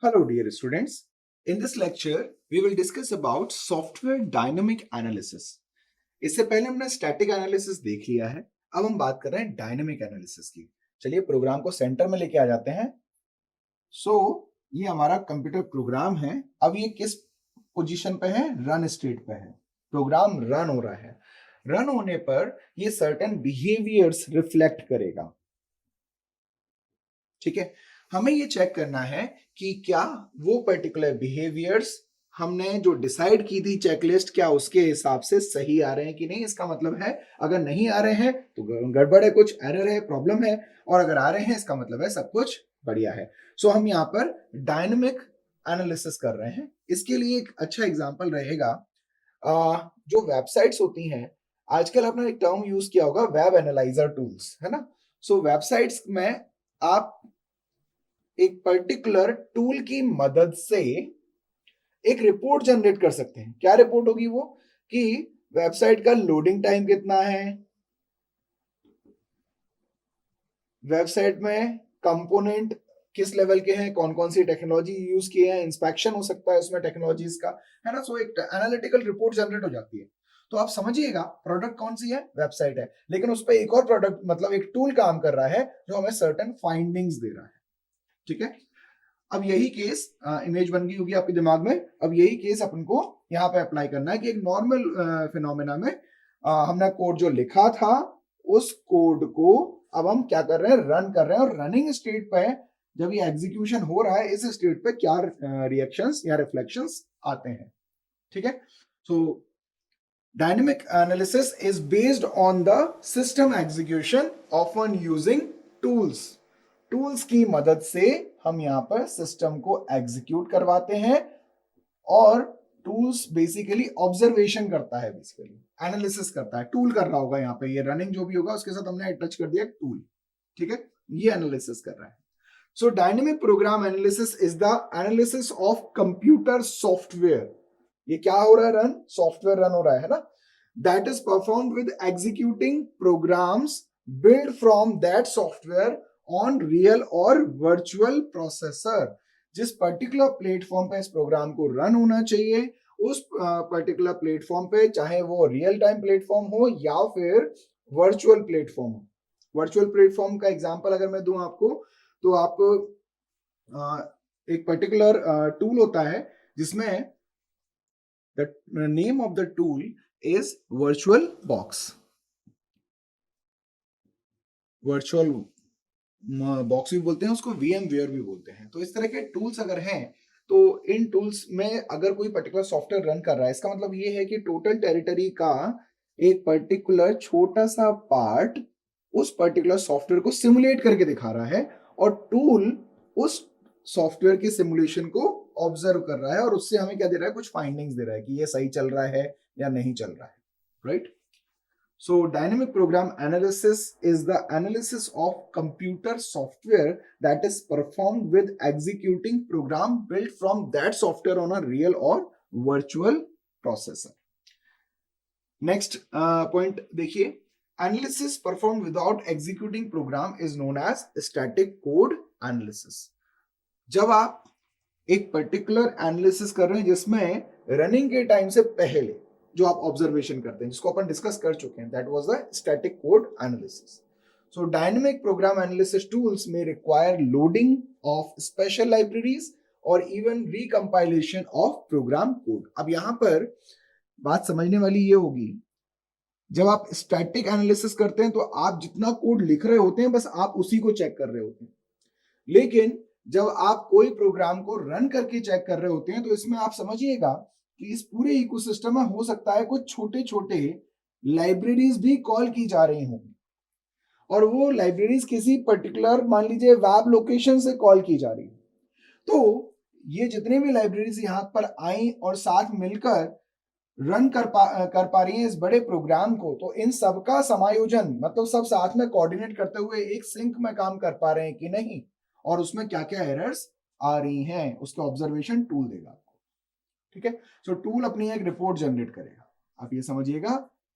Hello dear students. In this lecture we will discuss about software dynamic analysis. इससे पहले हमने static analysis देख लिया है। अब हम बात कर रहे हैं डायनेमिक एनालिसिस की। चलिए प्रोग्राम को सेंटर में लेके आ जाते हैं। ये हमारा कंप्यूटर प्रोग्राम है। अब ये किस पोजीशन पे है? रन स्टेट पे है। प्रोग्राम रन हो रहा है। रन होने पर ये सर्टेन बिहेवियर्स रिफ्लेक्ट करेगा। ठीक है, हमें ये चेक करना है कि क्या वो पर्टिकुलर बिहेवियर्स हमने जो डिसाइड की थी चेकलिस्ट, क्या उसके हिसाब से सही आ रहे हैं कि नहीं। इसका मतलब है अगर नहीं आ रहे हैं तो गड़बड़ है, कुछ एरर है, प्रॉब्लम है, और अगर आ रहे हैं इसका मतलब है सब कुछ बढ़िया है। हम यहाँ पर डायनेमिक एनालिसिस कर रहे हैं। इसके लिए एक अच्छा एग्जांपल रहेगा, जो वेबसाइट्स होती हैं, आजकल आपने एक टर्म यूज किया होगा, वेब एनालाइजर टूल्स, है ना। वेबसाइट्स में आप एक पर्टिकुलर टूल की मदद से एक रिपोर्ट जनरेट कर सकते हैं। क्या रिपोर्ट होगी वो? कि वेबसाइट का लोडिंग टाइम कितना है, वेबसाइट में कंपोनेंट किस लेवल के हैं, कौन कौन सी टेक्नोलॉजी यूज किए हैं, इंस्पेक्शन हो सकता है उसमें टेक्नोलॉजीज का, है ना। एक एनालिटिकल रिपोर्ट जनरेट हो जाती है। तो आप समझिएगा प्रोडक्ट कौन सी है? वेबसाइट है, लेकिन उस पर एक और प्रोडक्ट मतलब एक टूल काम कर रहा है जो हमें सर्टेन फाइंडिंग्स दे रहा है। ठीक है, अब यही केस इमेज बन गई होगी आपके दिमाग में। अब यही केस अपन को यहाँ पे अप्लाई करना है कि एक नॉर्मल फिनोमेना में हमने कोड जो लिखा था उस कोड को अब हम क्या कर रहे हैं? रन कर रहे हैं। और रनिंग स्टेट पे जब ये एग्जीक्यूशन हो रहा है, इस स्टेट पे क्या रिएक्शंस या रिफ्लेक्शंस आते हैं। ठीक है, so dynamic analysis is based on the system execution often using tools. Tools की मदद से हम यहाँ पर सिस्टम को एग्जीक्यूट करवाते हैं, और टूल्स बेसिकली ऑब्जर्वेशन करता है, बेसिकली एनालिसिस करता है। टूल कर रहा होगा यहाँ पे, ये रनिंग जो भी होगा उसके साथ हमने अटैच कर दिया टूल। ठीक है, ये एनालिसिस कर रहा है। So dynamic program analysis is the analysis of computer software. ये क्या हो रहा है? रन, सॉफ्टवेयर रन हो रहा है ना। That is performed with executing programs build from that software on real or virtual processor. जिस पर्टिकुलर प्लेटफॉर्म पे इस प्रोग्राम को रन होना चाहिए, उस पर्टिकुलर प्लेटफॉर्म पे, चाहे वो रियल टाइम प्लेटफॉर्म हो या फिर वर्चुअल प्लेटफॉर्म हो। वर्चुअल प्लेटफॉर्म का एग्जांपल अगर मैं दूं आपको, तो आप एक पर्टिकुलर टूल होता है जिसमें the name of the tool is virtual box. Virtual box भी बोलते हैं उसको, VMware भी बोलते हैं। तो इस तरह के टूल्स अगर हैं, तो इन टूल्स में अगर कोई पर्टिकुलर सॉफ्टवेयर रन कर रहा है, इसका मतलब ये है कि टोटल टेरिटरी का एक पर्टिकुलर छोटा सा पार्ट उस पर्टिकुलर सॉफ्टवेयर को सिमुलेट करके दिखा रहा है, और टूल उस सॉफ्टवेयर के सिमुलेशन को ऑब्जर्व कर रहा है और उससे हमें क्या दे रहा है? कुछ फाइंडिंग्स दे रहा है कि ये सही चल रहा है या नहीं चल रहा है। Right? So dynamic program analysis is the analysis of computer software that is performed with executing program built from that software on a real or virtual processor. Next point देखिए, analysis performed without executing program is known as static code analysis. जब आप एक particular analysis कर रहे हैं जिसमें running के time से पहले जो आप ऑब्जर्वेशन करते हैं, जिसको अपन डिस्कस कर चुके हैं, that was the static code analysis. So dynamic program analysis tools में require loading of special libraries और even recompilation of program code. अब यहां पर बात समझने वाली ये होगी, जब आप स्टैटिक एनालिसिस करते हैं तो आप जितना कोड लिख रहे होते हैं बस आप उसी को चेक कर रहे होते हैं, लेकिन जब आप कोई प्रोग्राम को रन करके चेक कर रहे होते हैं तो इसमें आप समझिएगा कि इस पूरे इकोसिस्टम में हो सकता है कुछ छोटे छोटे लाइब्रेरीज भी कॉल की जा रही होंगी, और वो लाइब्रेरीज किसी पर्टिकुलर, मान लीजिए वेब लोकेशन से कॉल की जा रही है। तो ये जितने भी लाइब्रेरीज यहाँ पर आई और साथ मिलकर रन कर पा रही हैं इस बड़े प्रोग्राम को, तो इन सबका समायोजन मतलब सब साथ में कोऑर्डिनेट करते हुए एक सिंक में काम कर पा रहे हैं कि नहीं, और उसमें क्या क्या एरर्स आ रही हैं, उसका ऑब्जर्वेशन टूल देगा आपको। ठीक है, सो टूल अपनी एक रिपोर्ट जनरेट करेगा। आप ये समझिएगा,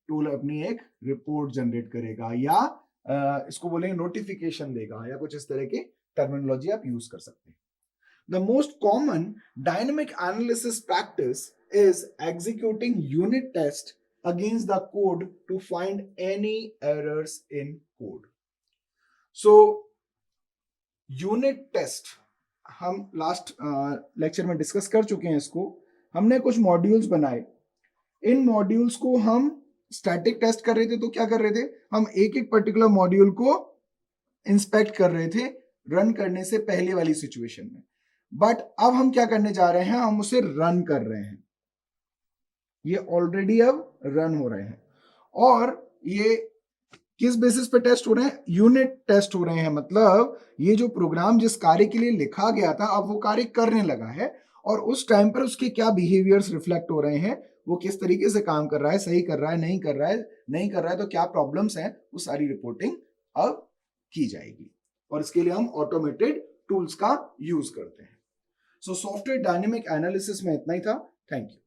टूल अपनी एक रिपोर्ट जनरेट करेगा, या इसको बोलेंगे नोटिफिकेशन देगा, या कुछ इस तरह की टर्मिनोलॉजी आप यूज कर सकते हैं। The most common dynamic analysis practice is executing unit test against the code to find any errors in code. So unit test हम लास्ट लेक्चर में डिस्कस कर चुके हैं इसको. हमने कुछ मॉड्यूल्स बनाए. इन मॉड्यूल्स को हम स्टैटिक टेस्ट कर रहे थे. तो क्या कर रहे थे, हम एक एक पर्टिकुलर मॉड्यूल को इंस्पेक्ट कर रहे थे रन करने से पहले वाली सिचुएशन में. बट अब हम क्या करने जा रहे हैं, हम उसे रन कर रहे हैं. ये ऑलरेडी अब रन हो रहे हैं. और ये किस बेसिस पे टेस्ट हो रहे हैं, यूनिट टेस्ट हो रहे हैं. मतलब ये जो प्रोग्राम जिस कार्य के लिए लिखा गया था अब वो कार्य करने लगा है, और उस टाइम पर उसके क्या बिहेवियर्स रिफ्लेक्ट हो रहे हैं, वो किस तरीके से काम कर रहा है, सही कर रहा है, नहीं कर रहा है, नहीं कर रहा है तो क्या प्रॉब्लम्स हैं, वो सारी रिपोर्टिंग अब की जाएगी. और इसके लिए हम ऑटोमेटेड टूल्स का यूज करते हैं. सो सॉफ्टवेयर डायनेमिक एनालिसिस में इतना ही था. Thank you.